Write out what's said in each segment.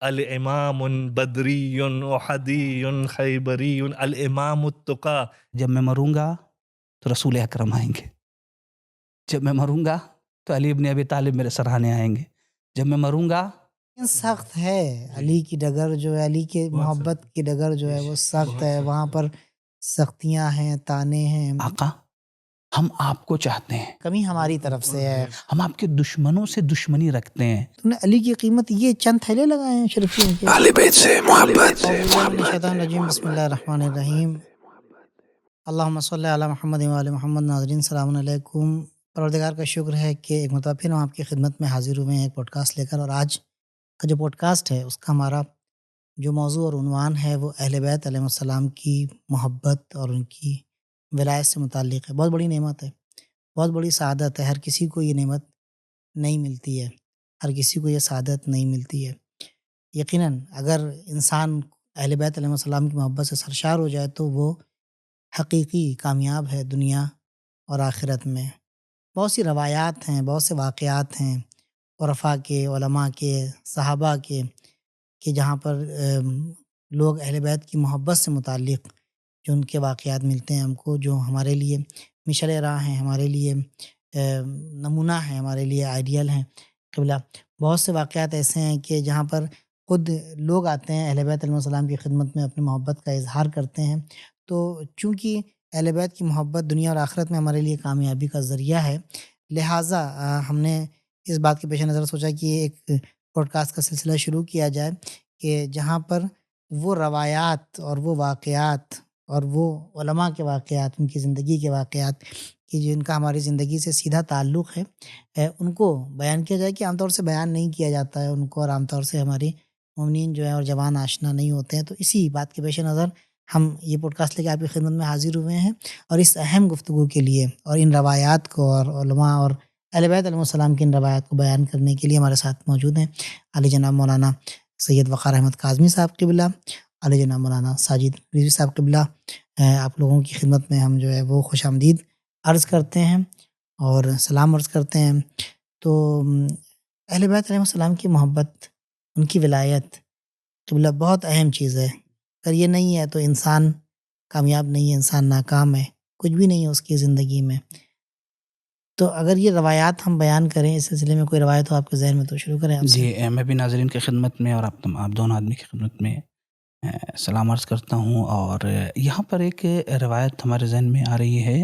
الامام بدری احدی خیبری الامام التقی. جب میں مروں گا تو رسول اکرم آئیں گے، جب میں مروں گا تو علی ابن ابی طالب میرے سرہانے آئیں گے، جب میں مروں گا. سخت ہے علی کی ڈگر جو ہے، علی کے محبت کی ڈگر جو ہے وہ سخت ہے، وہاں پر سختیاں ہیں، تانے ہیں. آقا ہم آپ کو چاہتے ہیں، کمی ہماری طرف سے ہے، ہم آپ کے دشمنوں سے دشمنی رکھتے ہیں. تم نے علی کی قیمت یہ چند تھیلے لگائے ہیں شرفیوں کے. اہل بیت سے محبت. اعوذ باللہ من الشیطان الرجیم، بسم اللہ الرحمن الرحیم. اللہم صلی علی محمد وعلی محمد. ناظرین السلام علیکم. پروردگار کا شکر ہے کہ ایک مرتبہ پھر ہم آپ کی خدمت میں حاضر ہوئے ہیں ایک پوڈ کاسٹ لے کر. اور آج کا جو پوڈ کاسٹ ہے اس کا ہمارا جو موضوع اور عنوان ہے وہ اہل بیت علیہ السلام کی محبت اور ان کی ولایت سے متعلق ہے. بہت بڑی نعمت ہے، بہت بڑی سعادت ہے. ہر کسی کو یہ نعمت نہیں ملتی ہے، ہر کسی کو یہ سعادت نہیں ملتی ہے. یقیناً اگر انسان اہل بیت علیہ السلام کی محبت سے سرشار ہو جائے تو وہ حقیقی کامیاب ہے دنیا اور آخرت میں. بہت سی روایات ہیں، بہت سے واقعات ہیں عرفاء کے، علماء کے، صحابہ کے، کہ جہاں پر لوگ اہل بیت کی محبت سے متعلق جو ان کے واقعات ملتے ہیں ہم کو، جو ہمارے لیے مشعل راہ ہیں، ہمارے لیے نمونہ ہیں، ہمارے لیے آئیڈیل ہیں. قبلہ بہت سے واقعات ایسے ہیں کہ جہاں پر خود لوگ آتے ہیں اہل بیت علیہ السلام کی خدمت میں، اپنی محبت کا اظہار کرتے ہیں. تو چونکہ اہل بیت کی محبت دنیا اور آخرت میں ہمارے لیے کامیابی کا ذریعہ ہے، لہٰذا ہم نے اس بات کے پیش نظر سوچا کہ ایک پوڈ کاسٹ کا سلسلہ شروع کیا جائے کہ جہاں پر وہ روایات اور وہ واقعات اور وہ علماء کے واقعات، ان کی زندگی کے واقعات کہ جن کا ہماری زندگی سے سیدھا تعلق ہے، ان کو بیان کیا جائے کہ عام طور سے بیان نہیں کیا جاتا ہے ان کو، اور عام طور سے ہماری مومنین جو ہیں اور جوان آشنا نہیں ہوتے ہیں. تو اسی بات کے پیش نظر ہم یہ پوڈ کاسٹ لے کے آپ کی خدمت میں حاضر ہوئے ہیں، اور اس اہم گفتگو کے لیے اور ان روایات کو اور علماء اور اہل بیت علیہ السلام کی ان روایات کو بیان کرنے کے لیے ہمارے ساتھ موجود ہیں علی جناب مولانا سید وقار احمد کاظمی صاحب قبلہ، علی جناب مولانا ساجد رضوی صاحب قبلہ. آپ لوگوں کی خدمت میں ہم جو ہے وہ خوش آمدید عرض کرتے ہیں اور سلام عرض کرتے ہیں. تو اہل بیت علیہ السلام کی محبت، ان کی ولایت قبلہ بہت اہم چیز ہے. اگر یہ نہیں ہے تو انسان کامیاب نہیں ہے، انسان ناکام ہے، کچھ بھی نہیں ہے اس کی زندگی میں. تو اگر یہ روایات ہم بیان کریں اس سلسلے میں، کوئی روایت ہو آپ کے ذہن میں تو شروع کریں آپ سے. جی میں بھی ناظرین کی خدمت میں اور آپ دونوں آدمی کی خدمت میں سلام عرض کرتا ہوں. اور یہاں پر ایک روایت ہمارے ذہن میں آ رہی ہے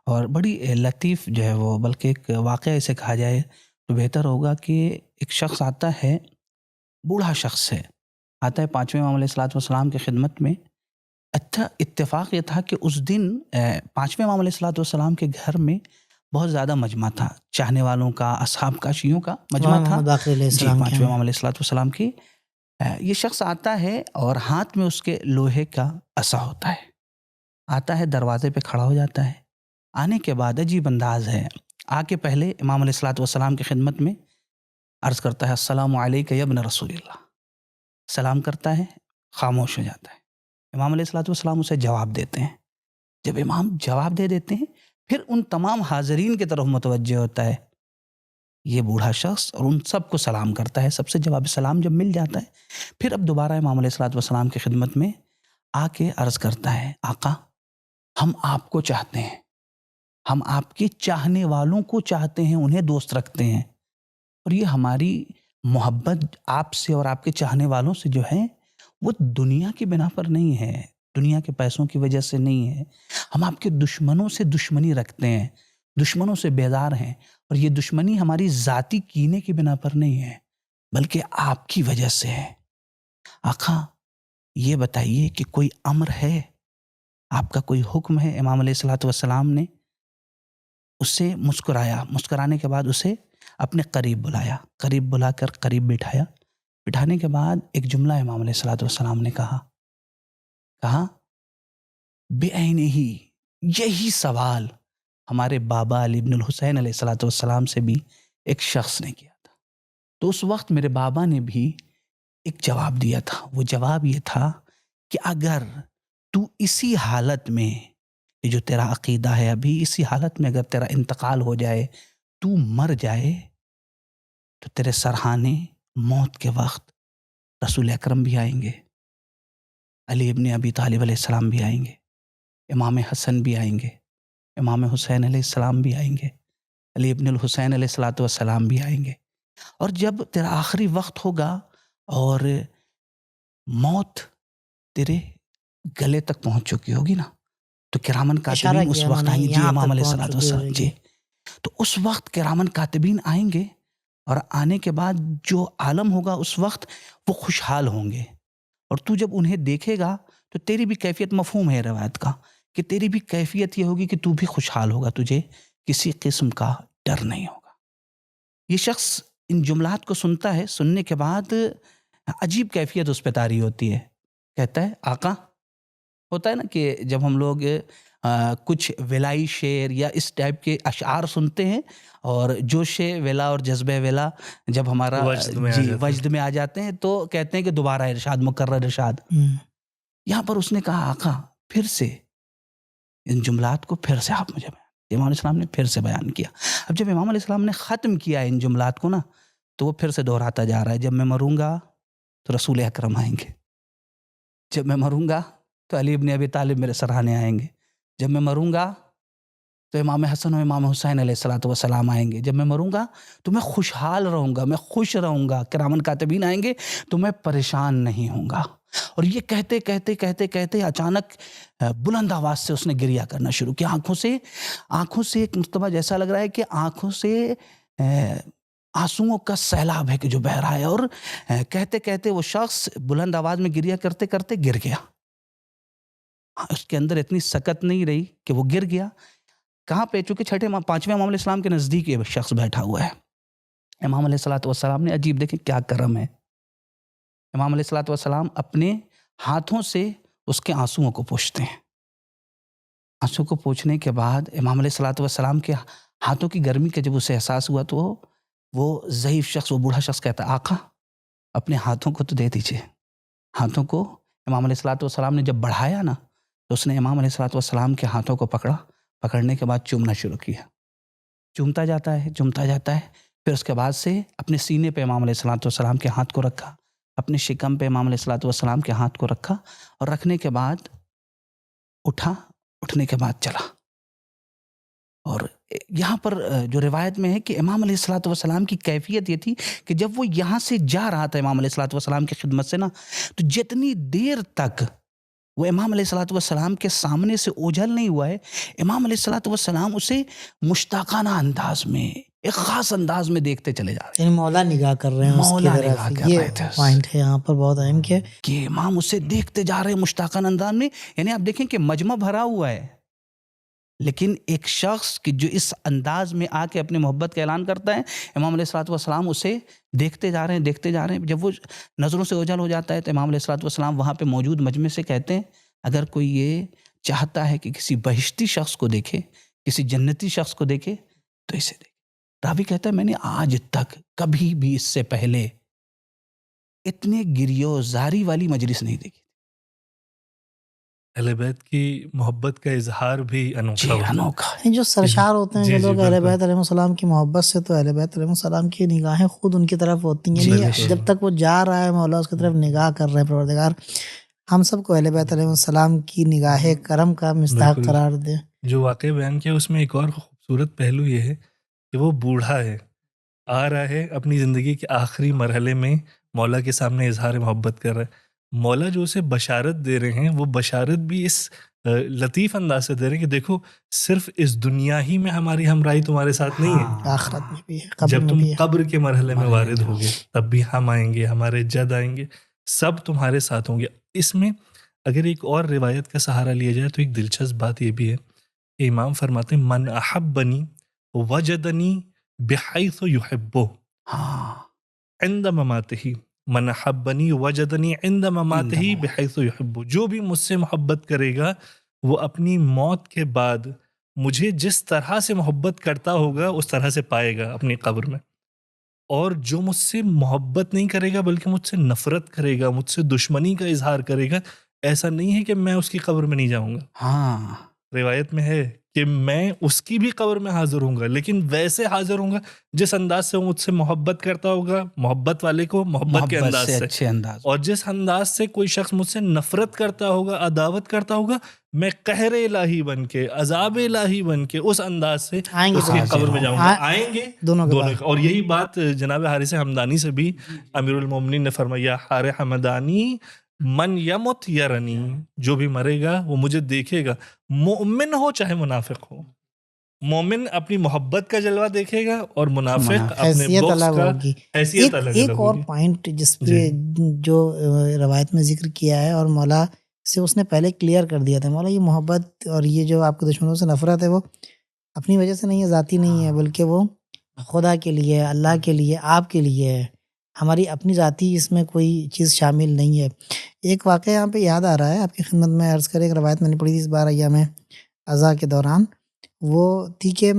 اور بڑی لطیف جو ہے وہ، بلکہ ایک واقعہ اسے کہا جائے تو بہتر ہوگا کہ ایک شخص آتا ہے، بوڑھا شخص ہے، آتا ہے پانچویں امام علیہ السلام کی خدمت میں. اچھا اتفاق یہ تھا کہ اس دن پانچویں امام علیہ السلام کے گھر میں بہت زیادہ مجمع تھا، چاہنے والوں کا، اصحاب کا، شیعوں کا مجمع تھا. محمد باقر علیہ جی السلام کے پانچویں امام علیہ السلام کی. یہ شخص آتا ہے اور ہاتھ میں اس کے لوہے کا عصا ہوتا ہے. آتا ہے، دروازے پہ کھڑا ہو جاتا ہے. آنے کے بعد عجیب انداز ہے، آ کے پہلے امام علیہ السلام کی خدمت میں عرض کرتا ہے السلام علیک یا ابن رسول اللہ. سلام کرتا ہے، خاموش ہو جاتا ہے. امام علیہ السلام اسے جواب دیتے ہیں. جب امام جواب دے دیتے ہیں پھر ان تمام حاضرین کی طرف متوجہ ہوتا ہے یہ بوڑھا شخص، اور ان سب کو سلام کرتا ہے. سب سے جواب سلام جب مل جاتا ہے پھر اب دوبارہ امام علیہ السلام کی خدمت میں آ کے عرض کرتا ہے آقا ہم آپ کو چاہتے ہیں، ہم آپ کے چاہنے والوں کو چاہتے ہیں، انہیں دوست رکھتے ہیں. اور یہ ہماری محبت آپ سے اور آپ کے چاہنے والوں سے جو ہے وہ دنیا کی بنا پر نہیں ہے، دنیا کے پیسوں کی وجہ سے نہیں ہے. ہم آپ کے دشمنوں سے دشمنی رکھتے ہیں، دشمنوں سے بیزار ہیں. اور یہ دشمنی ہماری ذاتی کینے کی بنا پر نہیں ہے بلکہ آپ کی وجہ سے ہے. آقا یہ بتائیے کہ کوئی امر ہے، آپ کا کوئی حکم ہے؟ امام علیہ السلام نے اس سے مسکرایا، مسکرانے کے بعد اسے اپنے قریب بلایا، قریب بلا کر قریب بٹھایا. بٹھانے کے بعد ایک جملہ امام علیہ السلام نے کہا بعینہ، یہی سوال ہمارے بابا علی بن الحسین علیہ السلام سے بھی ایک شخص نے کیا تھا. تو اس وقت میرے بابا نے بھی ایک جواب دیا تھا. وہ جواب یہ تھا کہ اگر تو اسی حالت میں، یہ جو تیرا عقیدہ ہے ابھی، اسی حالت میں اگر تیرا انتقال ہو جائے، تو مر جائے، تو تیرے سرہانے موت کے وقت رسول اکرم بھی آئیں گے، علی ابن ابی طالب علیہ السلام بھی آئیں گے، امام حسن بھی آئیں گے، امام حسین علیہ السلام بھی آئیں گے، علی ابن الحسین علیہ السلام بھی آئیں گے. اور جب تیرا آخری وقت ہوگا اور موت تیرے گلے تک پہنچ چکی ہوگی نا، تو کرامن کاتبین اس وقت آئیں گے. جی امام علیہ السلام جی. تو اس وقت کرامن کاتبین آئیں گے، اور آنے کے بعد جو عالم ہوگا اس وقت وہ خوشحال ہوں گے. اور تو جب انہیں دیکھے گا تو تیری بھی کیفیت، مفہوم ہے روایت کا کہ تیری بھی کیفیت یہ ہوگی کہ تو بھی خوشحال ہوگا، تجھے کسی قسم کا ڈر نہیں ہوگا. یہ شخص ان جملات کو سنتا ہے، سننے کے بعد عجیب کیفیت اس پہ طاری ہوتی ہے. کہتا ہے آقا، ہوتا ہے نا کہ جب ہم لوگ کچھ ولائی شعر یا اس ٹائپ کے اشعار سنتے ہیں، اور جوش ولا اور جذبہ ولا جب ہمارا وجد میں آ جاتے ہیں تو کہتے ہیں کہ دوبارہ ارشاد، مکرر ارشاد. یہاں پر اس نے کہا آقا پھر سے ان جملات کو پھر سے آپ مجھے بیان. امام علیہ السلام نے پھر سے بیان کیا. اب جب امام علیہ السلام نے ختم کیا ان جملات کو نا، تو وہ پھر سے دہراتا جا رہا ہے. جب میں مروں گا تو رسول اکرم آئیں گے، جب میں مروں گا تو علی ابن ابی طالب میرے سراہنے آئیں گے، جب میں مروں گا تو امام حسن و امام حسین علیہ السلام آئیں گے، جب میں مروں گا تو میں خوشحال رہوں گا، میں خوش رہوں گا، کرامن کاتبین آئیں گے تو میں پریشان نہیں ہوں گا. اور یہ کہتے کہتے کہتے کہتے اچانک بلند آواز سے اس نے گریہ کرنا شروع کیا. آنکھوں سے ایک مرتبہ جیسا لگ رہا ہے کہ آنکھوں سے آنسوؤں کا سیلاب ہے کہ جو بہہ رہا ہے. اور کہتے کہتے وہ شخص بلند آواز میں گریہ کرتے کرتے گر گیا. اس کے اندر اتنی سکت نہیں رہی کہ وہ گر گیا. کہاں پہ؟ چونکہ پانچویں امام علیہ السلام کے نزدیک یہ شخص بیٹھا ہوا ہے. امام علیہ السلام نے عجیب، دیکھیں کیا کرم ہے، امام علیہ السلام اپنے ہاتھوں سے اس کے آنسوؤں کو پوچھتے ہیں. آنسو کو پوچھنے کے بعد امام علیہ السلام کے ہاتھوں کی گرمی کا جب اسے احساس ہوا تو وہ ضعیف شخص، وہ بوڑھا شخص کہتا ہے آقا اپنے ہاتھوں کو تو دے دیجئے. ہاتھوں کو امام علیہ السلام نے جب بڑھایا نا تو اس نے امام علیہ السلام کے ہاتھوں کو پکڑنے کے بعد چومنا شروع کیا. چومتا جاتا ہے. پھر اس کے بعد سے اپنے سینے پہ امام علیہ السلام کے ہاتھ کو رکھا، اپنے شکم پہ امام علیہ السلام کے ہاتھ کو رکھا، اور رکھنے کے بعد اٹھنے کے بعد چلا. اور یہاں پر جو روایت میں ہے کہ امام علیہ السلام کی کیفیت یہ تھی کہ جب وہ یہاں سے جا رہا تھا امام علیہ السلام کی خدمت سے نا، تو جتنی دیر تک وہ امام علیہ السلام کے سامنے سے اوجھل نہیں ہوا ہے، امام علیہ السلام اسے مشتاقانہ انداز میں، ایک خاص انداز میں دیکھتے چلے جا رہے ہیں. یعنی مولا نگاہ کر رہے ہیں، مولا نگاہ کر رہے تھے. یہ پوائنٹ ہے یہاں پر بہت اہم کہ امام اسے دیکھتے جا رہے ہیں مشتاقانہ انداز میں. یعنی آپ دیکھیں کہ مجمع بھرا ہوا ہے، لیکن ایک شخص کہ جو اس انداز میں آ کے اپنی محبت کا اعلان کرتا ہے، امام علیہ السلام اسے دیکھتے جا رہے ہیں. جب وہ نظروں سے اوجھل ہو جاتا ہے تو امام علیہ السلام وہاں پہ موجود مجمع سے کہتے ہیں اگر کوئی یہ چاہتا ہے کہ کسی بہشتی شخص کو دیکھے، کسی جنتی شخص کو دیکھے تو اسے دیکھے. راوی کہتا ہے میں نے آج تک کبھی بھی اس سے پہلے اتنے گریو زاری والی مجلس نہیں دیکھی. اہل بیت کی محبت کا اظہار بھی انوکھا ہوتا ہے. جو سرشار ہوتے ہیں جو لوگ اہل بیت علیہ السلام کی محبت سے، تو اہل بیت علیہ السلام کی نگاہیں خود ان کی طرف ہوتی ہیں. یعنی جب تک وہ جا رہا ہے مولا اس کی طرف نگاہ کر رہے ہیں. پروردگار ہم سب کو اہل بیت علیہ السلام کی نگاہ کرم کا مستحق قرار دے. جو واقعہ بیان کیا اس میں ایک اور خوبصورت پہلو یہ ہے کہ وہ بوڑھا ہے، آ رہا ہے اپنی زندگی کے آخری مرحلے میں مولا کے سامنے اظہار محبت کر رہا ہے. مولا جو اسے بشارت دے رہے ہیں وہ بشارت بھی اس لطیف انداز سے دے رہے ہیں کہ دیکھو صرف اس دنیا ہی میں ہماری ہمراہی تمہارے ساتھ نہیں ہے، آخرت میں بھی ہے، جب تم قبر کے مرحلے میں وارد ہوگے تب بھی ہم آئیں گے، ہمارے جد آئیں گے، سب تمہارے ساتھ ہوں گے. اس میں اگر ایک اور روایت کا سہارا لیا جائے تو ایک دلچسپ بات یہ بھی ہے کہ امام فرماتے ہیں من احبنی وجدنی بحیث یحبہ عند مماتہ، من احبنی وجدنی عند مماتہ بحیث یحبہ. جو بھی مجھ سے محبت کرے گا وہ اپنی موت کے بعد مجھے جس طرح سے محبت کرتا ہوگا اس طرح سے پائے گا اپنی قبر میں. اور جو مجھ سے محبت نہیں کرے گا بلکہ مجھ سے نفرت کرے گا، مجھ سے دشمنی کا اظہار کرے گا، ایسا نہیں ہے کہ میں اس کی قبر میں نہیں جاؤں گا. روایت میں ہے کہ میں اس کی بھی قبر میں حاضر ہوں گا، لیکن ویسے حاضر ہوں گا جس انداز سے وہ مجھ سے محبت کرتا ہوگا، محبت والے کو محبت کے انداز سے، اچھے انداز اور جس انداز سے کوئی شخص مجھ سے نفرت کرتا ہوگا، عداوت کرتا ہوگا، میں قہر الہی بن کے، عذاب الہی بن کے اس انداز سے آئیں گے اس کی حاضر قبر میں ہوں۔ جاؤں گا. آئیں گے دونوں کے دونوں. بعد اور یہی بات جناب حارث حمدانی سے بھی امیر المومنین نے فرمایا، حار حمدانی من یمت یرنی، جو بھی مرے گا وہ مجھے دیکھے گا، مومن ہو چاہے منافق ہو. مومن اپنی محبت کا جلوہ دیکھے گا اور منافق اپنے حیثیت بغض الگ کا ہوگی. حیثیت الگ ایک الگ اور ہوگی. پوائنٹ جس پہ جو روایت میں ذکر کیا ہے اور مولا سے اس نے پہلے کلیئر کر دیا تھا، مولا یہ محبت اور یہ جو آپ کے دشمنوں سے نفرت ہے وہ اپنی وجہ سے نہیں ہے، ذاتی نہیں ہے، بلکہ وہ خدا کے لیے، اللہ کے لیے، آپ کے لیے ہے. ہماری اپنی ذاتی اس میں کوئی چیز شامل نہیں ہے. ایک واقعہ یہاں پہ یاد آ رہا ہے آپ کی خدمت میں عرض کرے. ایک روایت میں نے پڑھی تھی اس بار ایام عزا کے دوران، وہ تھی کہ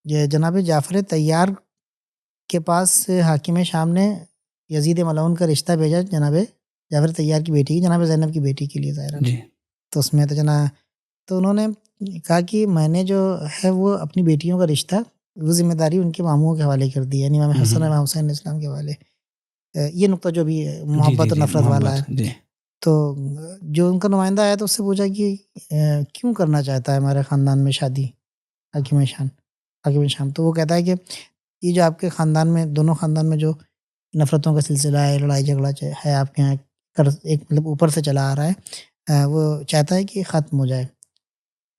جناب جعفر طیار کے پاس حاکم شام نے یزید ملعون کا رشتہ بھیجا جناب جعفر طیار کی بیٹی، جناب زینب کی بیٹی کے لیے ظاہر. جی. تو اس میں تو انہوں نے کہا کہ میں نے جو ہے وہ اپنی بیٹیوں کا رشتہ، وہ ذمہ داری ان کے ماموں کے حوالے کر دی، یعنی امام حسن امام حسین علیہ السلام کے حوالے. یہ نقطہ جو بھی محبت اور نفرت والا ہے. تو جو ان کا نمائندہ آیا تو اس سے پوچھا کہ کیوں کرنا چاہتا ہے ہمارے خاندان میں شادی حاکم شام. تو وہ کہتا ہے کہ یہ جو آپ کے خاندان میں، دونوں خاندان میں جو نفرتوں کا سلسلہ ہے، لڑائی جھگڑا ہے آپ کے یہاں ایک مطلب اوپر سے چلا آ رہا ہے، وہ چاہتا ہے کہ ختم ہو جائے.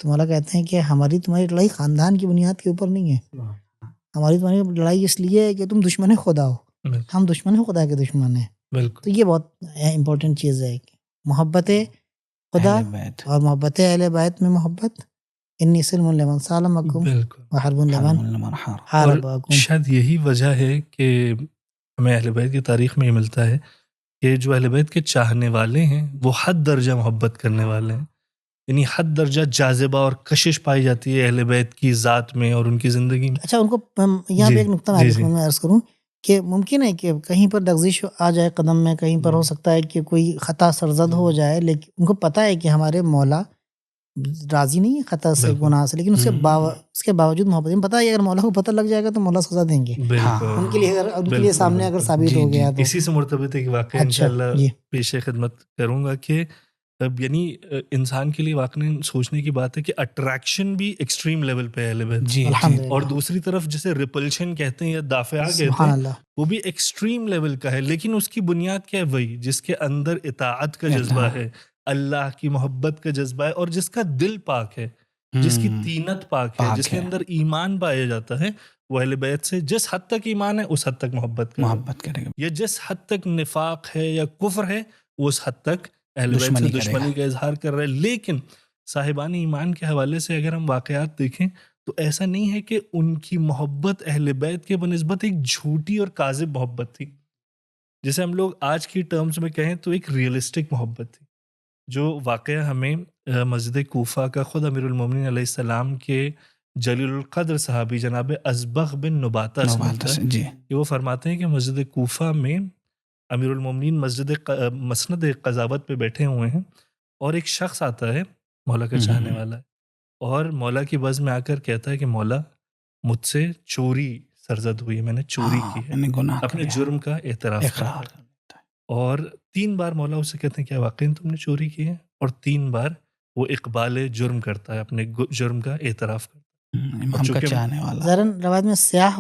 تو مولا کہتے ہیں کہ تمہاری لڑائی خاندان کی بنیاد کے اوپر نہیں ہے، تمہاری لڑائی اس لیے ہے کہ تم دشمن خدا ہو، ہم دشمن خدا کے دشمن ہیں. تو یہ بہت امپورٹنٹ چیز ہے، محبت خدا اور محبت اہل بیت میں محبت. انی سلم لمن سالمکم وحرب لمن حاربکم. شاید یہی وجہ ہے کہ ہمیں اہل بیت کی تاریخ میں یہ ملتا ہے کہ جو اہل بیت کے چاہنے والے ہیں وہ حد درجہ محبت کرنے والے ہیں، یعنی حد درجہ جاذبہ اور کشش پائی جاتی ہے اہل بیت کی ذات میں اور ان کی زندگی میں. اچھا، ان کو یہاں پہ ایک نقطہ میں عرض کروں کہ ممکن ہے کہ کہیں پر لغزش آ جائے قدم میں، کہیں پر ہو سکتا ہے کہ کوئی خطا سرزد ہو جائے، لیکن ان کو پتہ ہے کہ ہمارے مولا راضی نہیں ہے خطا سے، گناہ سے، لیکن اس کے باوجود محبت میں پتہ ہے اگر مولا کو پتہ لگ جائے گا تو مولا سزا دیں گے ان کے لیے سامنے اگر ثابت ہو گیا تو. اسی سے مرتبط ایک واقعہ انشاءاللہ پیش خدمت کروں گا کہ یعنی انسان کے لیے واقعی سوچنے کی بات ہے کہ اٹریکشن بھی ایکسٹریم لیول پہ ہے اہل بیت، اور دوسری طرف جسے ریپلشن کہتے ہیں یا دافعہ کہتے ہیں وہ بھی ایکسٹریم لیول کا ہے، لیکن اس کی بنیاد کیا ہے؟ وہی جس کے اندر اطاعت کا جذبہ ہے، اللہ کی محبت کا جذبہ ہے، اور جس کا دل پاک ہے، جس کی طینت پاک ہے، جس کے اندر ایمان پایا جاتا ہے، وہ اہل بیت سے جس حد تک ایمان ہے اس حد تک محبت کرے گا. یا جس حد تک نفاق ہے یا کفر ہے وہ اس حد تک اہل بیت سے دشمنی کا اظہار کر رہا ہے. لیکن صاحبان ایمان کے حوالے سے اگر ہم واقعات دیکھیں تو ایسا نہیں ہے کہ ان کی محبت اہل بیت کے بنسبت ایک جھوٹی اور کاذب محبت تھی. جسے ہم لوگ آج کی ٹرمز میں کہیں تو ایک ریئلسٹک محبت تھی. جو واقعہ ہمیں مسجد کوفہ کا خود امیر المومنین علیہ السلام کے جلیل القدر صحابی جناب ازبغ بن نباتہ سے ملتا ہے کہ وہ فرماتے ہیں کہ مسجد کوفہ میں امیر المومنین مسند قضاوت پہ بیٹھے ہوئے ہیں اور ایک شخص آتا ہے مولا کا چاہنے والا ہے، اور مولا کی بز میں آ کر کہتا ہے کہ مولا مجھ سے چوری سرزد ہوئی ہے، میں نے چوری کی ہے، اپنے جرم کا اعتراف کرتا ہے. اور 3 بار مولا اسے کہتے ہیں کیا واقعی تم نے چوری کی ہے، اور 3 بار وہ اقبال جرم کرتا ہے، اپنے جرم کا اعتراف کرتا ہے. ذرن روایت میں سیاہ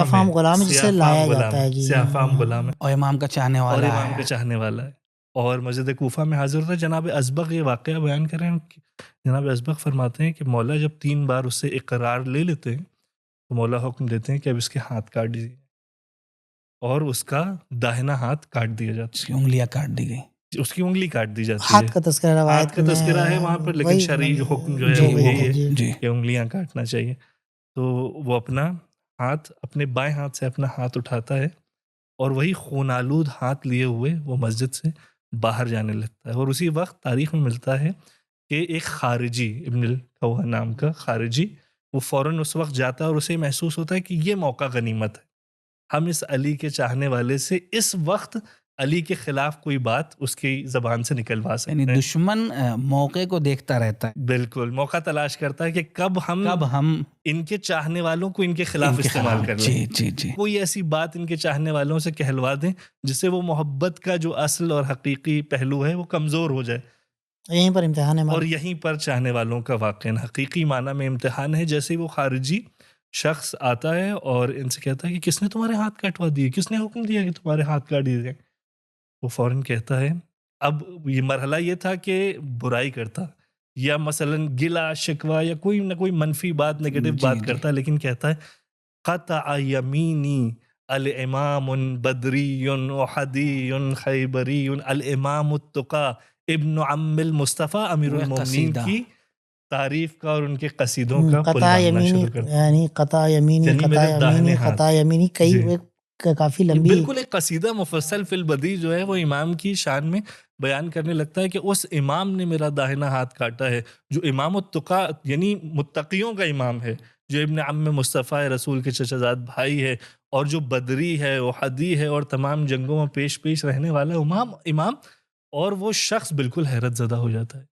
فام غلام جسے لایا جاتا ہے، سیاہ فام غلام ہے اور امام کا چاہنے والا ہے. اور مسجد کوفہ میں حاضر ہوتا ہے. جناب ازبغ یہ واقعہ بیان کر رہے ہیں. جناب ازبغ فرماتے ہیں کہ مولا جب 3 بار اس سے اقرار لے لیتے ہیں تو مولا حکم دیتے ہیں کہ اب اس کے ہاتھ کاٹ دیجیے، اور اس کا داہنا ہاتھ کاٹ دیا جاتا ہے، اس کی انگلیاں کاٹ دی گئی، اس کی انگلی کاٹ دی جاتی ہے. ہاتھ کا تذکرہ روایت ہاتھ کا تذکرہ ہے وہاں پر، لیکن شرعی جو حکم جو ہے وہ یہی ہے کہ انگلیاں کاٹنا چاہیے. تو وہ اپنا ہاتھ، اپنے بائیں ہاتھ سے اپنا ہاتھ اٹھاتا ہے اور وہی خون آلود ہاتھ لیے ہوئے وہ مسجد سے باہر جانے لگتا ہے. اور اسی وقت تاریخ میں ملتا ہے کہ ایک خارجی، ابن الکوہ نام کا خارجی، وہ فوراً اس وقت جاتا ہے اور اسے محسوس ہوتا ہے کہ یہ موقع غنیمت ہے، ہم اس علی کے چاہنے والے سے اس وقت علی کے خلاف کوئی بات اس کی زبان سے نکلوا سکتے یعنی ہیں. دشمن موقع کو دیکھتا رہتا ہے، بالکل موقع تلاش کرتا ہے کہ کب ہم ان کے چاہنے والوں کو ان کے خلاف استعمال کر لیں. جی کوئی ایسی بات ان کے چاہنے والوں سے کہلوا دیں جس سے وہ محبت کا جو اصل اور حقیقی پہلو ہے وہ کمزور ہو جائے. یہیں پر امتحان ہے اور یہیں پر چاہنے والوں کا واقعاً حقیقی معنی میں امتحان ہے. جیسے وہ خارجی شخص آتا ہے اور ان سے کہتا ہے کہ کس نے تمہارے ہاتھ کاٹوا دیے، کس نے حکم دیا کہ تمہارے ہاتھ کاٹ دیے جائیں. وہ فوراً کہتا ہے، اب یہ مرحلہ یہ تھا کہ برائی کرتا یا مثلاً گلا شکوہ یا کوئی نہ کوئی منفی بات نگیٹو بات کرتا، لیکن کہتا ہے قطع یمینی الامام بدری احدی خیبری الامام التقی ابن عم المصطفیٰ امیر المومنین کی تعریف کا اور ان کے قصیدوں کا پل قطع باندھنا یمینی، شروع کرتا. یعنی قطع یمینی یعنی قطع میرے داہنے یمینی ہاتھ. قطع یمینی کئی کافی لمبی، بالکل ایک قصیدہ مفصل فی البدیع جو ہے وہ امام کی شان میں بیان کرنے لگتا ہے کہ اس امام نے میرا داہنا ہاتھ کاٹا ہے جو امام التقیٰ یعنی متقیوں کا امام ہے، جو ابن عم مصطفیٰ رسول کے چچا زاد بھائی ہے، اور جو بدری ہے، احدی ہے، اور تمام جنگوں میں پیش رہنے والا امام. اور وہ شخص بالکل حیرت زدہ ہو جاتا ہے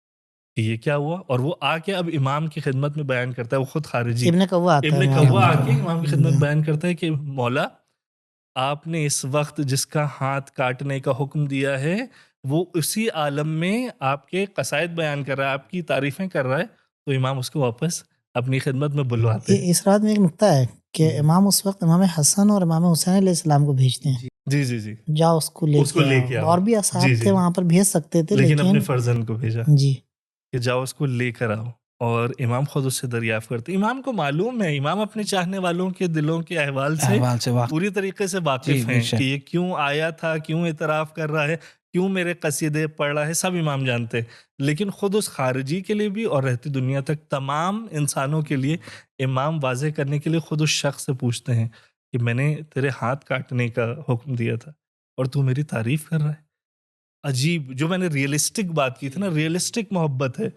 کہ یہ کیا ہوا، اور وہ آ کے اب امام کی خدمت میں بیان کرتا ہے. وہ خود خارجی ابن کوا آتا ہے، ابن کوا آ کے امام کی خدمت بیان کرتا ہے کہ مولا آپ نے اس وقت جس کا ہاتھ کاٹنے کا حکم دیا ہے وہ اسی عالم میں آپ کے قصائد بیان کر رہا ہے، آپ کی تعریفیں کر رہا ہے. تو امام اس کو واپس اپنی خدمت میں بلواتے ہیں. اس رات میں ایک نقطہ ہے کہ امام اس وقت امام حسن اور امام حسین علیہ السلام کو بھیجتے ہیں، جی جاؤ اس کو لے کے آؤ. اور بھی اصحاب تھے وہاں پر بھیج سکتے تھے، لیکن اپنے فرزند کو بھیجا جی کہ جاؤ اس کو لے کر آؤ. اور امام خود اس سے دریافت کرتے. امام کو معلوم ہے، امام اپنے چاہنے والوں کے دلوں کے احوال سے پوری طریقے سے واقف ہیں کہ یہ کیوں آیا تھا، کیوں اعتراف کر رہا ہے، کیوں میرے قصیدے پڑھ رہا ہے، سب امام جانتے. لیکن خود اس خارجی کے لیے بھی اور رہتی دنیا تک تمام انسانوں کے لیے امام واضح کرنے کے لیے خود اس شخص سے پوچھتے ہیں کہ میں نے تیرے ہاتھ کاٹنے کا حکم دیا تھا اور تو میری تعریف کر رہا ہے. عجیب، جو میں نے ریئلسٹک بات کی تھی نا، ریئلسٹک محبت ہے.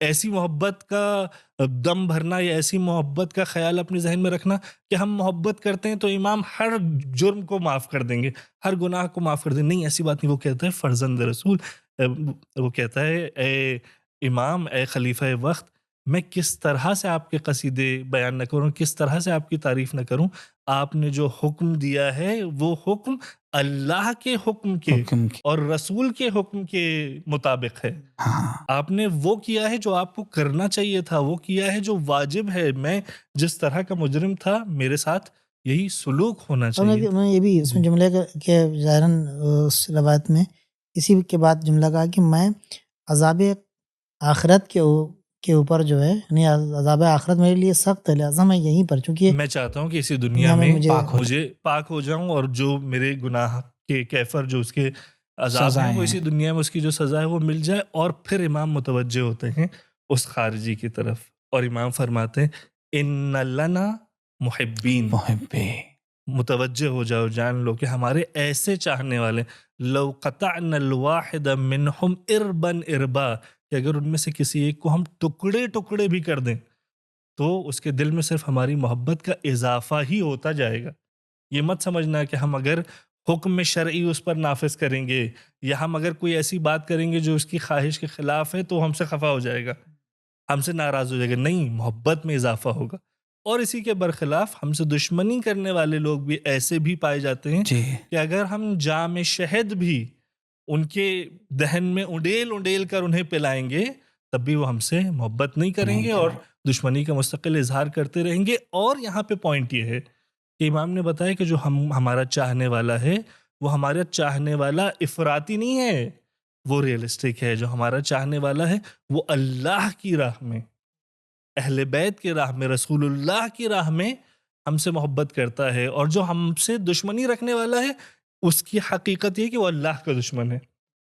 ایسی محبت کا دم بھرنا یا ایسی محبت کا خیال اپنے ذہن میں رکھنا کہ ہم محبت کرتے ہیں تو امام ہر جرم کو معاف کر دیں گے، ہر گناہ کو معاف کر دیں گے. نہیں، ایسی بات نہیں. وہ کہتا ہے فرزند رسول، وہ کہتا ہے اے امام، اے خلیفہ وقت، میں کس طرح سے آپ کے قصیدے بیان نہ کروں، کس طرح سے آپ کی تعریف نہ کروں. آپ نے جو حکم دیا ہے وہ حکم اللہ کے حکم کے اور رسول کے حکم کے مطابق ہے. آپ نے وہ کیا ہے جو آپ کو کرنا چاہیے تھا، وہ کیا ہے جو واجب ہے. میں جس طرح کا مجرم تھا میرے ساتھ یہی سلوک ہونا چاہیے. میں یہ بھی اس میں جملے کے ظاہراً اس روایت میں اسی کے بعد جملہ کہا کہ میں عذاب آخرت کے اوپر جو ہے، یعنی عذاب آخرت میرے لیے سخت ہے، لہٰذا میں یہیں پر، چونکہ میں چاہتا ہوں کہ اسی دنیا میں مجھے پاک ہو جاؤں اور جو میرے گناہ کے کیفر جو اس کے عذاب ہیں وہ اسی دنیا میں اس کی جو سزا ہے وہ مل جائے. اور پھر امام متوجہ ہوتے ہیں اس خارجی کی طرف اور امام فرماتے ہیں ان لنا محبین، متوجہ ہو جاؤ، جان لو کہ ہمارے ایسے چاہنے والے، لو قطعنا الواحد منہم اربن اربا، کہ اگر ان میں سے کسی ایک کو ہم ٹکڑے ٹکڑے بھی کر دیں تو اس کے دل میں صرف ہماری محبت کا اضافہ ہی ہوتا جائے گا. یہ مت سمجھنا کہ ہم اگر حکم شرعی اس پر نافذ کریں گے یا ہم اگر کوئی ایسی بات کریں گے جو اس کی خواہش کے خلاف ہے تو ہم سے خفا ہو جائے گا، ہم سے ناراض ہو جائے گا. نہیں، محبت میں اضافہ ہوگا. اور اسی کے برخلاف ہم سے دشمنی کرنے والے لوگ بھی ایسے بھی پائے جاتے ہیں کہ اگر ہم جام شہد بھی ان کے دہن میں انڈیل کر انہیں پلائیں گے تب بھی وہ ہم سے محبت نہیں کریں گے اور دشمنی کا مستقل اظہار کرتے رہیں گے. اور یہاں پہ پوائنٹ یہ ہے کہ امام نے بتایا کہ جو ہمارا چاہنے والا ہے وہ ہمارا چاہنے والا افراطی نہیں ہے، وہ ریئلسٹک ہے. جو ہمارا چاہنے والا ہے وہ اللہ کی راہ میں، اہل بیت کی راہ میں، رسول اللہ کی راہ میں ہم سے محبت کرتا ہے. اور جو ہم سے دشمنی رکھنے والا ہے اس کی حقیقت یہ کہ وہ اللہ کا دشمن ہے،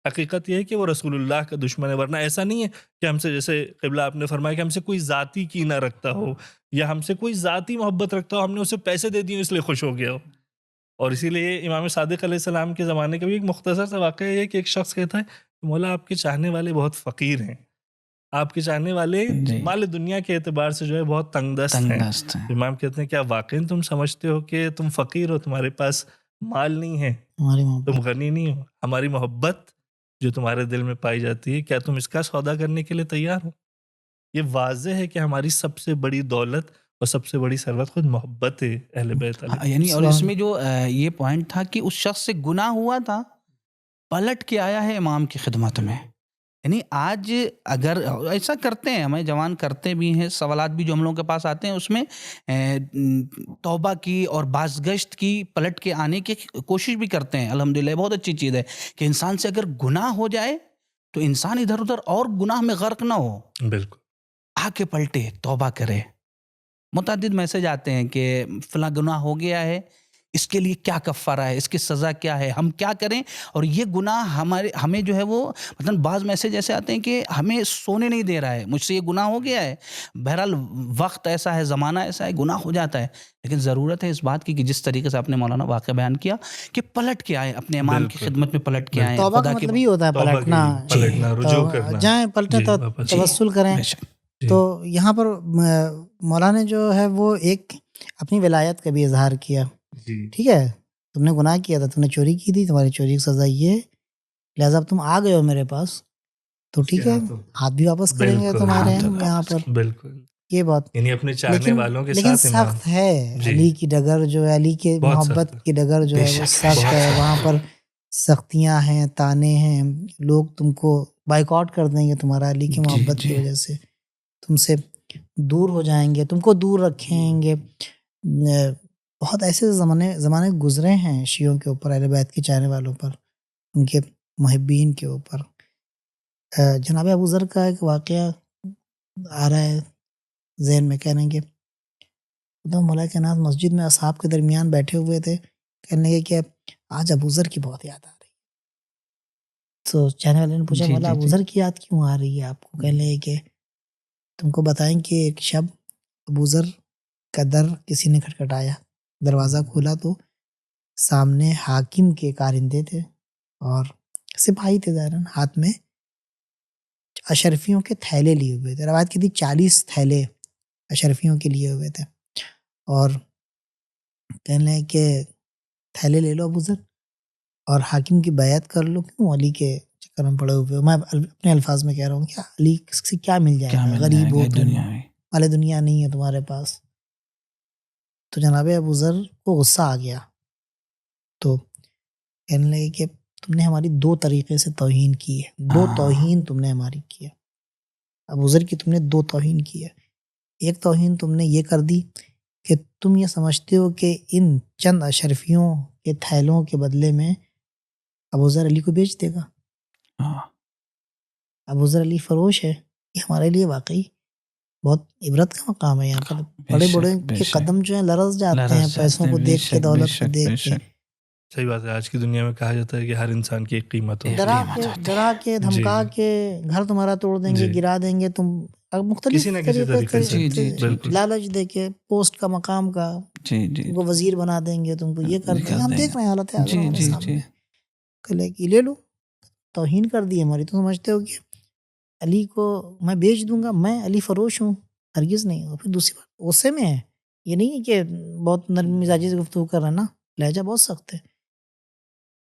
حقیقت یہ ہے کہ وہ رسول اللہ کا دشمن ہے. ورنہ ایسا نہیں ہے کہ ہم سے، جیسے قبلہ آپ نے فرمایا، کہ ہم سے کوئی ذاتی کینہ رکھتا ہو یا ہم سے کوئی ذاتی محبت رکھتا ہو، ہم نے اسے پیسے دے دیے اس لیے خوش ہو گیا ہو. اور اسی لیے امام صادق علیہ السلام کے زمانے کا بھی ایک مختصر سا واقعہ یہ ہے کہ ایک شخص کہتا ہے کہ مولا آپ کے چاہنے والے بہت فقیر ہیں، آپ کے چاہنے والے مال دنیا کے اعتبار سے جو ہے بہت تنگ دست ہیں. امام کہتے ہیں کیا واقعی تم سمجھتے ہو کہ تم فقیر ہو، تمہارے پاس مال نہیں ہے، ہماری محبت. تم غنی نہیں ہو، ہماری محبت جو تمہارے دل میں پائی جاتی ہے، کیا تم اس کا سودا کرنے کے لیے تیار ہو؟ یہ واضح ہے کہ ہماری سب سے بڑی دولت اور سب سے بڑی ثروت خود محبت ہے اہل بیت علیہ. یعنی اور اس میں جو یہ پوائنٹ تھا کہ اس شخص سے گناہ ہوا تھا، پلٹ کے آیا ہے امام کی خدمت میں. یعنی آج اگر ایسا کرتے ہیں، ہمیں جوان کرتے بھی ہیں، سوالات بھی جو ہم لوگوں کے پاس آتے ہیں اس میں توبہ کی اور بازگشت کی، پلٹ کے آنے کی کوشش بھی کرتے ہیں. الحمدللہ بہت اچھی چیز ہے کہ انسان سے اگر گناہ ہو جائے تو انسان ادھر ادھر اور گناہ میں غرق نہ ہو، بالکل آ کے پلٹے، توبہ کرے. متعدد میسج آتے ہیں کہ فلاں گناہ ہو گیا ہے، اس کے لیے کیا کفارہ ہے، اس کی سزا کیا ہے، ہم کیا کریں. اور یہ گناہ ہمیں جو ہے وہ مثلاً بعض میسج ایسے آتے ہیں کہ ہمیں سونے نہیں دے رہا ہے، مجھ سے یہ گناہ ہو گیا ہے. بہرحال وقت ایسا ہے، زمانہ ایسا ہے، گناہ ہو جاتا ہے، لیکن ضرورت ہے اس بات کی کہ جس طریقے سے آپ نے مولانا واقعہ بیان کیا کہ پلٹ کے آئے، اپنے امام کی بالکل. خدمت میں پلٹ کے آئے. توبہ خدا کا کے مطلب یہ ہوتا ہے توبہ پلٹنا. کی پلٹنا، رجوع کرنا. جائیں پلٹیں جی، تو واپس. توسل کریں. بے شک. جی. تو یہاں پر مولانا نے جو ہے وہ ایک اپنی ولایت کا بھی اظہار کیا. جی ٹھیک ہے، تم نے گناہ کیا تھا، تم نے چوری کی تھی، تمہاری چوری کی سزا یہ ہے، لہٰذا اب تم آ گئے ہو میرے پاس تو ٹھیک ہے، ہاتھ بھی واپس کریں گے بالکل. تمہارے ہاتھ ہم یہاں پر. بالکل، یہ بات یعنی اپنے چاہنے والوں کے لیکن ساتھ امام. سخت ہے. جی. علی کی ڈگر جو ہے، علی کے بہت محبت سخت ہے. کی ڈگر جو بے ہے وہ شک، سخت بہت ہے. سخت. وہاں پر سختیاں ہیں، تانے ہیں، لوگ تم کو بائیکاٹ کر دیں گے تمہارا علی کی محبت کی وجہ سے، تم سے دور ہو جائیں گے، تم کو دور رکھیں گے. بہت ایسے زمانے گزرے ہیں شیعوں کے اوپر، اہل بیت کے چاہنے والوں پر، ان کے محبین کے اوپر. جناب ابو ذر کا ایک واقعہ آ رہا ہے ذہن میں. کہنے کے مولا کائنات مسجد میں اصحاب کے درمیان بیٹھے ہوئے تھے، کہنے لگے کہ آج ابو ذر کی بہت یاد آ رہی. تو چاہنے والے نے پوچھا مولا ابو ذر کی یاد کیوں آ رہی ہے آپ کو؟ کہنے لگے کہ تم کو بتائیں کہ ایک شب ابو ذر کا در کسی نے کھٹکھٹایا، دروازہ کھولا تو سامنے حاکم کے کارندے تھے اور سپاہی تھے، ظاہراً ہاتھ میں اشرفیوں کے تھیلے لیے ہوئے تھے. روایت کی تھی 40 تھیلے اشرفیوں کے لیے ہوئے تھے، اور کہنے لگے کہ تھیلے لے لو ابو ذر اور حاکم کی بیعت کر لو. کیوں علی کے چکر میں پڑے ہوئے ہو؟ میں اپنے الفاظ میں کہہ رہا ہوں کہ علی سے کیا مل جائے گا، غریب ہو تم، مال دنیا نہیں ہے تمہارے پاس. تو جناب ابو ذر کو غصہ آ گیا، تو کہنے لگے کہ تم نے ہماری 2 طریقے سے توہین کی ہے، 2 توہین تم نے ہماری کی ہے. ابو ذر کی تم نے 2 توہین کی ہے. ایک توہین تم نے یہ کر دی کہ تم یہ سمجھتے ہو کہ ان چند اشرفیوں کے تھیلوں کے بدلے میں ابو ذر علی کو بیچ دے گا. ابو ذر علی فروش ہے. یہ ہمارے لیے واقعی بہت عبرت کا مقام ہے. یہاں پر بڑے بڑے کے قدم جو ہیں لرز جاتے ہیں پیسوں کو دیکھ کے، دولت کو دیکھ کے. صحیح بات ہے. آج کی دنیا میں کہا جاتا ہے کہ ہر انسان کی ایک قیمت ہوتی ہے. ڈرا کے دھمکا کے گھر تمہارا توڑ دیں گے، گرا دیں گے. تم مختلف کسی نہ کسی طریقے سے لالچ دے کے، پوسٹ کا، مقام کا، تم کو وزیر بنا دیں گے، تم کو یہ کر دیں گے. ہم دیکھ رہے ہیں حالت ہے کہ لے لو، توہین کر دی ہماری. تو سمجھتے ہو کہ علی کو میں بیچ دوں گا، میں علی فروش ہوں؟ ہرگز نہیں. اور پھر دوسری بات غصے میں ہے، یہ نہیں ہے کہ بہت نرم مزاجی سے گفتگو کر رہا ہے نا، لہجہ بہت سخت ہے.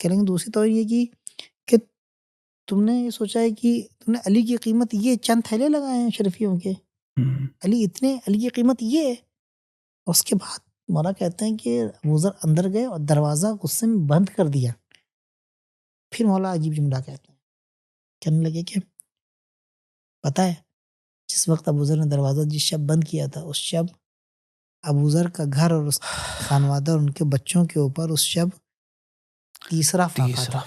کہہ لیں گے دوسری طور یہ کہ تم نے یہ سوچا ہے کہ تم نے علی کی قیمت یہ چند تھیلے لگائے ہیں شرفیوں کے، علی کی قیمت یہ ہے. اس کے بعد مولا کہتے ہیں کہ ابو ذر اندر گئے اور دروازہ غصے میں بند کر دیا. پھر مولا عجیب جملہ کہتے ہیں، کہنے لگے کہ پتہ ہے جس وقت ابو ذر نے دروازہ جس شب بند کیا تھا، اس شب ابو ذر کا گھر اور اس خانوادہ اور ان کے بچوں کے اوپر اس شب تیسرا فاقہ تھا.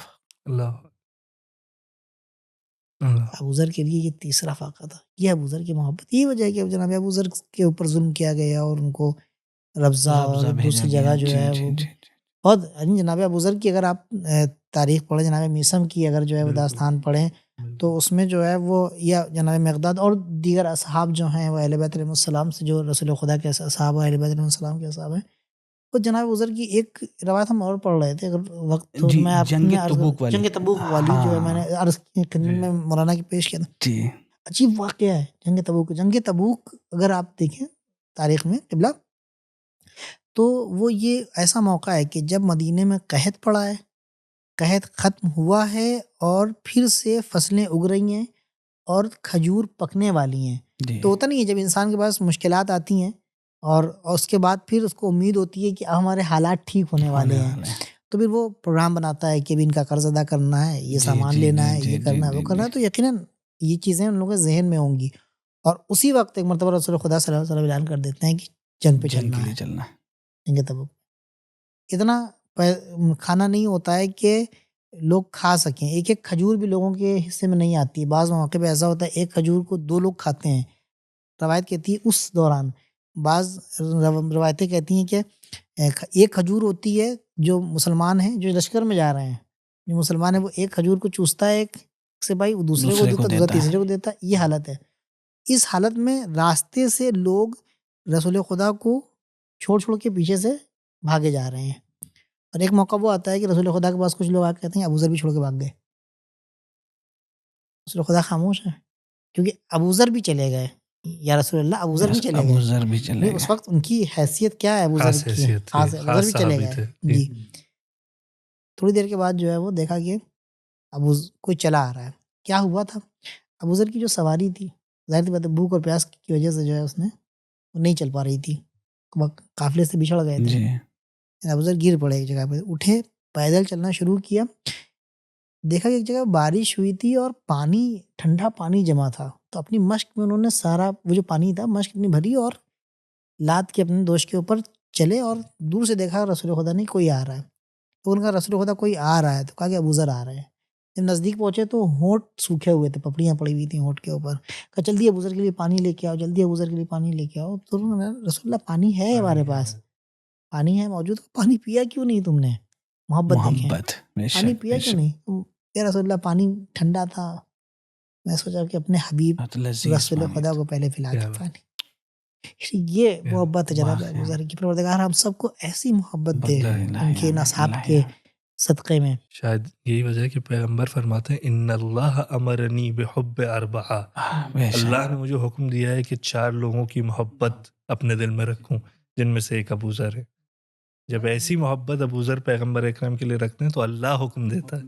ابو ذر کے لیے یہ تیسرا فاقہ تھا. یہ ابو ذر کی محبت، یہی وجہ ہے کہ جناب ابو ذر کے اوپر ظلم کیا گیا اور ان کو ربضہ اور دوسری جگہ جو ہے وہ بہت. جناب ابو ذر کی اگر آپ تاریخ پڑھیں، جناب میثم کی اگر جو ہے وہ داستان پڑھیں، تو اس میں جو ہے وہ یا جناب مقداد اور دیگر اصحاب جو ہیں وہ اہل بیت علیہ السلام سے، جو رسول خدا کے اصحاب و اہل بیت علیہ السلام کے اصحاب ہیں، وہ جناب ابو ذر کی ایک روایت ہم اور پڑھ رہے تھے اگر وقت تو میں آپ جنگ تبوک والی جو ہے میں نے عرض کی خدمت میں مولانا کی پیش کیا تھا. عجیب واقعہ ہے جنگ تبوک. جنگ تبوک اگر آپ دیکھیں تاریخ میں قبلہ، تو وہ یہ ایسا موقع ہے کہ جب مدینے میں قحط پڑا ہے، قحط ختم ہوا ہے اور پھر سے فصلیں اگ رہی ہیں اور کھجور پکنے والی ہیں. جی تو ہوتا نہیں ہے جب انسان کے پاس مشکلات آتی ہیں اور اس کے بعد پھر اس کو امید ہوتی ہے کہ اب ہمارے حالات ٹھیک ہونے والے ہیں، تو پھر وہ پروگرام بناتا ہے کہ اب ان کا قرض ادا کرنا ہے، یہ سامان لینا ہے، یہ کرنا ہے، وہ کرنا ہے. تو یقیناً یہ چیزیں ان لوگوں کے ذہن میں ہوں گی. اور اسی وقت ایک مرتبہ رسول خدا صلی اللہ علیہ وسلم اعلان کر دیتے ہیں کہ جنگ پہ چلنا ہے. چلنا جنگ تبوک اتنا کھانا نہیں ہوتا ہے کہ لوگ کھا سکیں. ایک ایک کھجور بھی لوگوں کے حصے میں نہیں آتی. بعض مواقع پہ ایسا ہوتا ہے ایک کھجور کو 2 لوگ کھاتے ہیں. روایت کہتی ہے اس دوران، بعض روایتیں کہتی ہیں کہ ایک کھجور ہوتی ہے جو مسلمان ہیں جو لشکر میں جا رہے ہیں، جو مسلمان ہے وہ ایک کھجور کو چوستا ہے ایک سے بھائی، وہ دوسرے کو دیتا، دوسرا تیسرے کو دیتا. یہ حالت ہے. اس حالت میں راستے سے لوگ رسول خدا کو چھوڑ کے پیچھے سے بھاگے جا رہے ہیں. اور ایک موقع وہ آتا ہے کہ رسول خدا کے پاس کچھ لوگ آ کے کہتے ہیں ابوذر بھی چھوڑ کے بھاگ گئے. رسول خدا خاموش ہے کیونکہ ابوذر بھی چلے گئے. یا رسول اللہ ابوذر بھی چلے گئے. اس وقت ان کی حیثیت کیا ہے؟ ابوذر کی خاص ہے، ابوذر بھی چلے گئے. جی تھوڑی دیر کے بعد جو ہے وہ دیکھا کہ کوئی چلا آ رہا ہے. کیا ہوا تھا؟ ابوذر کی جو سواری تھی، ظاہر سی بات ہے بھوک اور پیاس کی وجہ سے جو ہے اس نے نہیں چل پا رہی تھی، قافلے سے بچھڑ گئے تھے. ابوذر گر پڑے ایک جگہ پہ، اٹھے، پیدل چلنا شروع کیا. دیکھا کہ ایک جگہ بارش ہوئی تھی اور پانی، ٹھنڈا پانی جمع تھا. تو اپنی مشق میں انہوں نے سارا وہ جو پانی تھا مشق اپنی بھری اور لاد کے اپنے دوست کے اوپر چلے. اور دور سے دیکھا رسول خدا نہیں کوئی آ رہا ہے. تو ان کا رسول خدا کوئی آ رہا ہے تو کہا کہ ابوذر آ رہے ہیں. جب نزدیک پہنچے تو ہونٹ سوکھے ہوئے تھے، پپڑیاں پڑی ہوئی تھیں ہونٹ کے اوپر. کہا جلدی ابوذر کے لیے پانی لے کے آؤ، جلدی ابوذر کے لیے پانی لے کے آؤ. تو انہوں نے رسول اللہ پانی ہے ہمارے پاس، پانی ہے موجود. پانی پیا کیوں نہیں تم نے؟ محبت پانی پیا کیوں نہیں؟ یا رسول اللہ پانی ٹھنڈا تھا، میں سوچا کہ اپنے حبیب رسول خدا کو پہلے پلا دیں پانی. یہ محبت ہے جناب ابوذر کی. پروردگار ہم سب کو ایسی محبت دے ان کے اصحاب کے صدقے میں. شاید یہی وجہ ہے کہ پیغمبر فرماتے ہیں ان اللہ امرنی بحب اربعہ، اللہ نے مجھے حکم دیا ہے کہ 4 لوگوں کی محبت اپنے دل میں رکھوں، جن میں سے ایک ابوذر ہے. جب ایسی محبت ابوذر پیغمبر اکرم کے لیے رکھتے ہیں تو اللہ حکم دیتا ہے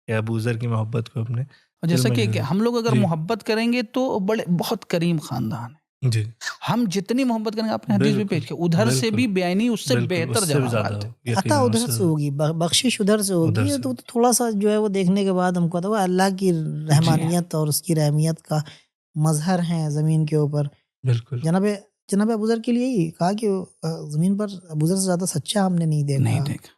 کہ ابوذر کی محبت کو اپنے. اور جیسا کہ ہم لوگ اگر محبت کریں گے تو بہت کریم خاندان ہے. جی ہم جتنی محبت کریں گے، اپنے حدیث بھی پیش کیا، ادھر سے بھی بیانی اس سے بہتر جوابات ہے. عطا ادھر سے ہوگی، بخشش ادھر سے ہوگی. تو تھوڑا سا جو ہے وہ دیکھنے کے بعد ہم کو تو اللہ کی رحمانیت اور اس کی رحمیت کا مظہر ہیں زمین کے اوپر. بالکل جناب ابوذر کے لیے ہی کہا کہ زمین پر ابوذر سے زیادہ سچا ہم نے نہیں دیکھا.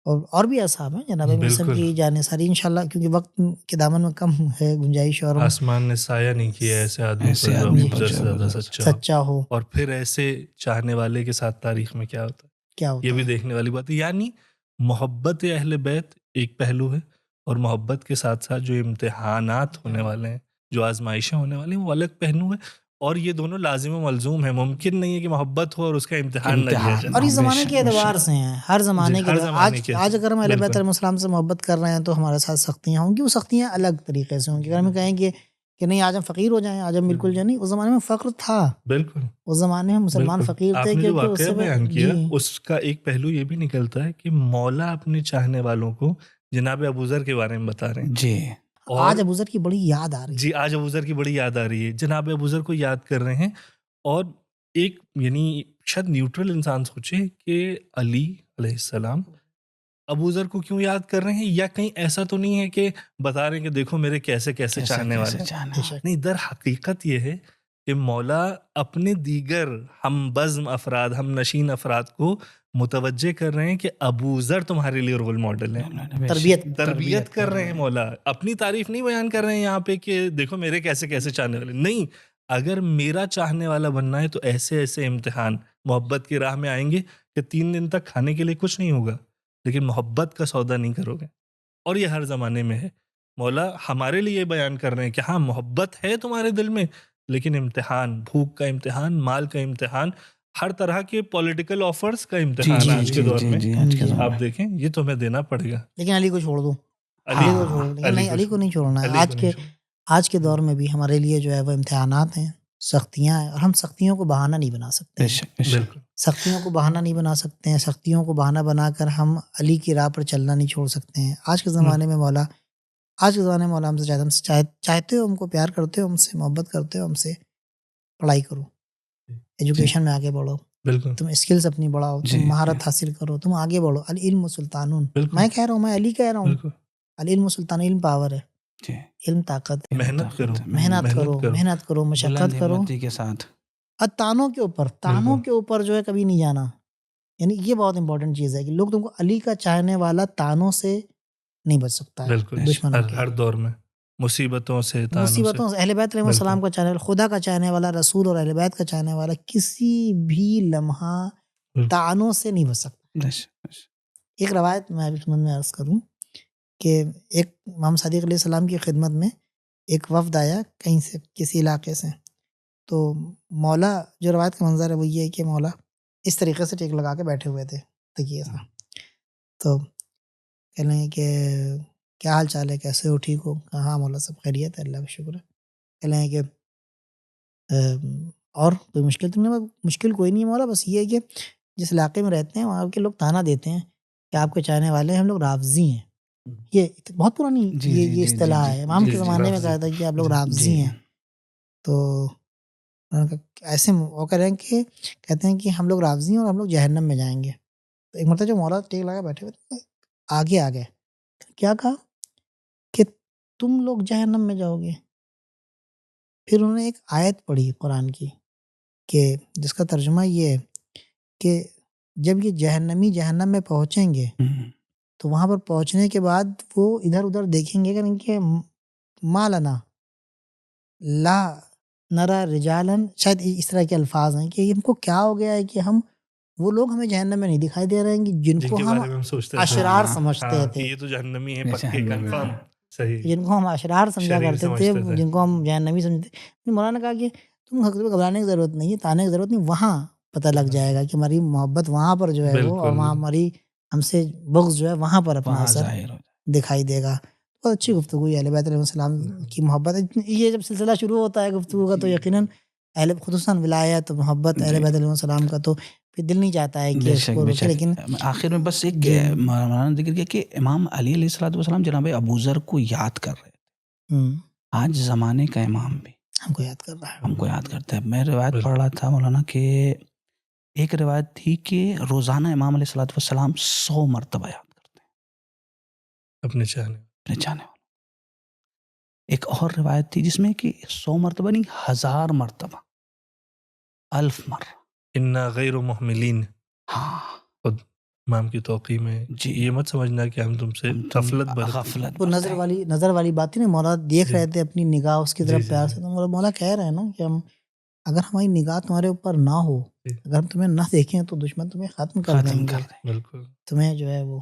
اور بھی اصحاب ہیں جناب مصر کی جانے ساری انشاءاللہ، کیونکہ وقت کے دامن میں کم ہے گنجائش. اور آسمان نے سایہ نہیں کیا ایسے آدمی پر جو ابوذر سے زیادہ سچا ہو. اور پھر ایسے چاہنے والے کے ساتھ تاریخ میں کیا ہوتا ہے، یہ بھی دیکھنے والی بات ہے. یعنی محبت اہل بیت ایک پہلو ہے، اور محبت کے ساتھ ساتھ جو امتحانات ہونے والے ہیں، جو آزمائشیں ہونے والی ہیں، وہ الگ پہلو ہے. اور یہ دونوں لازم و ملزوم ہے. ممکن نہیں ہے کہ محبت ہو اور اس کا امتحان نہ لیا جائے. اور اس زمانے کے اعتبار سے ہیں، ہر زمانے کے. آج اگر ہم اہل بیت علیہ السلام سے محبت کر رہے ہیں تو ہمارے ساتھ سختیاں ہوں گی. وہ سختیاں الگ طریقے سے ہوں گی. اگر ہم کہیں کہ نہیں آج ہم فقیر ہو جائیں، آج ہم بالکل جو نہیں، اس زمانے میں فقر تھا. بالکل اس زمانے میں مسلمان فقیر تھے. جو واقعہ بیان کیا اس کا ایک پہلو یہ بھی نکلتا ہے کہ مولا اپنے چاہنے والوں کو جناب ابوذر کے بارے میں بتا رہے ہیں. جی آج ابوذر کی بڑی یاد آ رہی ہے. جی آج ابوذر کی بڑی یاد آ رہی ہے. جناب ابوذر کو یاد کر رہے ہیں. اور ایک یعنی شاید نیوٹرل انسان سوچے کہ علی علیہ السلام ابوذر کو کیوں یاد کر رہے ہیں، یا کہیں ایسا تو نہیں ہے کہ بتا رہے ہیں کہ دیکھو میرے کیسے چاہنے والے. نہیں، در حقیقت یہ ہے کہ مولا اپنے دیگر ہم بزم افراد، ہم نشین افراد کو متوجہ کر رہے ہیں کہ ابوذر تمہارے لیے رول ماڈل ہے. تربیت کر رہے ہیں. مولا اپنی تعریف نہیں بیان کر رہے ہیں یہاں پہ کہ دیکھو میرے کیسے چاہنے والے. نہیں، اگر میرا چاہنے والا بننا ہے تو ایسے امتحان محبت کی راہ میں آئیں گے کہ 3 دن تک کھانے کے لیے کچھ نہیں ہوگا، لیکن محبت کا سودا نہیں کرو گے. اور یہ ہر زمانے میں ہے. مولا ہمارے لیے یہ بیان کر رہے ہیں کہ ہاں محبت ہے تمہارے دل میں، لیکن امتحان، بھوک کا امتحان، مال کا امتحان، ہر طرح کے پولیٹیکل آفرز کا امتحان آج کے دور میں آپ دیکھیں یہ تمہیں دینا پڑے گا. لیکن علی کو چھوڑ دو، علی کو نہیں چھوڑنا ہے. آج کے دور میں بھی ہمارے لیے جو ہے وہ امتحانات ہیں، سختیاں ہیں، اور ہم سختیوں کو بہانہ نہیں بنا سکتے. بالکل سختیوں کو بہانہ نہیں بنا سکتے ہیں، سختیوں کو بہانہ بنا کر ہم علی کی راہ پر چلنا نہیں چھوڑ سکتے ہیں۔ آج کے زمانے میں مولا ہم سے چاہتے ہو، ہم کو پیار کرتے ہو، ہم سے محبت کرتے ہو، ہم سے پڑھائی کرو، ایجوکیشن میں آگے بڑھو، بالکل تم اسکلز اپنی بڑھاؤ، تم مہارت حاصل کرو، تم آگے بڑھو۔ العلم سلطانون، میں کہہ رہا ہوں، میں علی کہہ رہا ہوں، بالکل العلم سلطان، علم پاور ہے، علم طاقت ہے، محنت کرو، محنت کرو، مشقت کرو، کے ساتھ اور تانوں کے اوپر جو ہے کبھی نہیں جانا۔ یعنی یہ بہت امپورٹنٹ چیز ہے کہ لوگ تم کو علی کا چاہنے والا تانوں سے نہیں بچ سکتا ہے، بالکل دشمنوں کے، ہر دور میں مصیبتوں سے، مصیبتوں سے۔ اہل بیت علیہ السلام کا چاہنے والا، خدا کا چاہنے والا، رسول اور اہل بیت کا چاہنے والا کسی بھی لمحہ طعنوں سے نہیں بچ سکتا۔ ایک روایت میں ابھی خدمت میں عرض کروں کہ ایک امام صادق علیہ السلام کی خدمت میں ایک وفد آیا کہیں سے، کسی علاقے سے، تو مولا، جو روایت کا منظر ہے وہ یہ ہے کہ مولا اس طریقے سے ٹیک لگا کے بیٹھے ہوئے تھے تکیے سے، تو کہہ لیں کہ کیا حال چال ہے، کیسے ہو، ٹھیک ہو؟ کہا ہاں مولا سب خیریت ہے، اللہ کا شکر ہے۔ کہہ لیں کہ اور کوئی مشکل تو نہیں؟ مشکل کوئی نہیں ہے مولا، بس یہ ہے کہ جس علاقے میں رہتے ہیں وہاں کے لوگ تانا دیتے ہیں کہ آپ کے چاہنے والے ہیں، ہم لوگ رافضی ہیں۔ یہ بہت پرانی یہ اصطلاح ہے، امام کے زمانے میں کہا تھا کہ آپ لوگ رافضی ہیں۔ تو ایسے وہ کہہ رہے ہیں کہ کہتے ہیں کہ ہم لوگ رافضی ہیں اور ہم لوگ جہنم میں جائیں گے۔ تو ایک مرتبہ جو مولا ٹیک لگا بیٹھے ہوئے آگے آ گئے، کیا کہا کہ تم لوگ جہنم میں جاؤ گے؟ پھر انہوں نے ایک آیت پڑھی قرآن کی کہ جس کا ترجمہ یہ ہے کہ جب یہ جہنمی جہنم میں پہنچیں گے تو وہاں پر پہنچنے کے بعد وہ ادھر ادھر دیکھیں گے کہ ما لنا لا نرا رجالن، شاید اس طرح کے الفاظ ہیں کہ ہم کو کیا ہو گیا ہے کہ ہم وہ لوگ ہمیں جہنم میں نہیں دکھائی دے رہے ہیں جن کو ہم اشرار سمجھتے تھے، یہ تو جہنمی ہے پکے کنفرم، صحیح، جن کو ہم اشرار سمجھا کرتے تھے، جن کو ہم جہنمی سمجھتے تھے۔ مولانا نے کہا کہ تم گھبرانے کی ضرورت نہیں ہے، تانے کی ضرورت نہیں، وہاں پتہ لگ جائے گا کہ ہماری محبت وہاں پر جو ہے وہ، اور وہاں ہماری ہم سے بغض جو ہے وہاں پر اپنا اثر دکھائی دے گا۔ بہت اچھی گفتگو ہے اہل بیت علیہ السلام کی محبت۔ یہ جب سلسلہ شروع ہوتا ہے گفتگو کا تو یقیناً خصوصاً ولایت و محبت اہل بیت علیہ السلام کا تو پھر دل نہیں چاہتا ہے کہ اس کو روکے۔ لیکن آخر میں بس ایک مولانا نے ذکر کیا کہ امام علی علیہ السلام جناب ابو ذر کو یاد کر رہے تھے۔ آج زمانے کا امام بھی ہم کو یاد کر رہا ہے، ہم کو یاد کرتا ہے۔ میں روایت پڑھ رہا تھا مولانا کہ ایک روایت تھی کہ روزانہ امام علیہ السلام 100 مرتبہ یاد کرتے ہیں اپنے چاہنے والوں۔ ایک اور روایت تھی جس میں کہ 100 مرتبہ نہیں، 1000 مرتبہ، 1000 مرہ۔ انا غیر محملین، ہاں خود امام کی توقیع میں یہ مت سمجھنا کہ ہم تم سے غفلت وہ نظر والی بات ہے نا، مولا دیکھ رہے تھے اپنی نگاہ اس کی طرف پیار سے، تو مولا کہہ رہے ہیں نا کہ ہم اگر ہماری نگاہ تمہارے اوپر نہ ہو، اگر ہم تمہیں نہ دیکھیں تو دشمن تمہیں ختم کر دیں گے، بالکل تمہیں جو ہے وہ،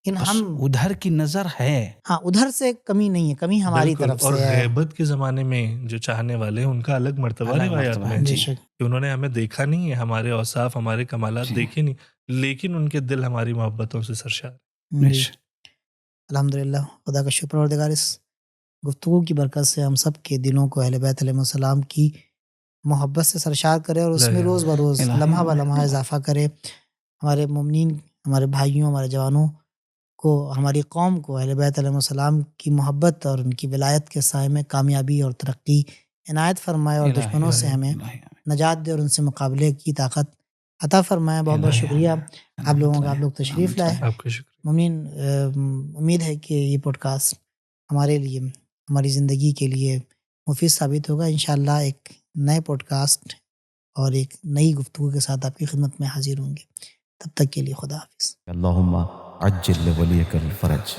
لیکن ہم ادھر کی نظر ہے، ہاں ادھر سے کمی نہیں ہے، کمی ہماری طرف سے ہے۔ اور غیبت کے زمانے میں جو چاہنے والے ہیں ان کا الگ مرتبہ روایات میں ہے کہ انہوں نے ہمیں دیکھا نہیں ہے، ہمارے اوصاف ہمارے کمالات دیکھے نہیں، لیکن ان کے دل ہماری محبتوں سے سرشار۔ الحمدللہ، خدا کا شکر پروردگار اس گفتگو کی برکت سے ہم سب کے دلوں کو اہل بیت علیہ السلام کی محبت سے سرشار کرے اور اس میں روز بروز لمحہ بہ لمحہ اضافہ کرے۔ ہمارے مومنین، ہمارے بھائیوں، ہمارے جوانوں کو، ہماری قوم کو اہل بیت علیہ السلام کی محبت اور ان کی ولایت کے سائے میں کامیابی اور ترقی عنایت فرمائے، اور دشمنوں سے ہمیں نجات دے اور ان سے مقابلے کی طاقت عطا فرمائے۔ بہت بہت شکریہ آپ لوگوں کا، آپ لوگ تشریف لائے۔ آپ کا شکریہ مومنین، امید ہے کہ یہ پوڈ کاسٹ ہمارے لیے، ہماری زندگی کے لیے مفید ثابت ہوگا۔ انشاءاللہ ایک نئے پوڈ کاسٹ اور ایک نئی گفتگو کے ساتھ آپ کی خدمت میں حاضر ہوں گے۔ تب تک کے لیے خدا حافظ۔ اللہم عجل لولیک الفرج۔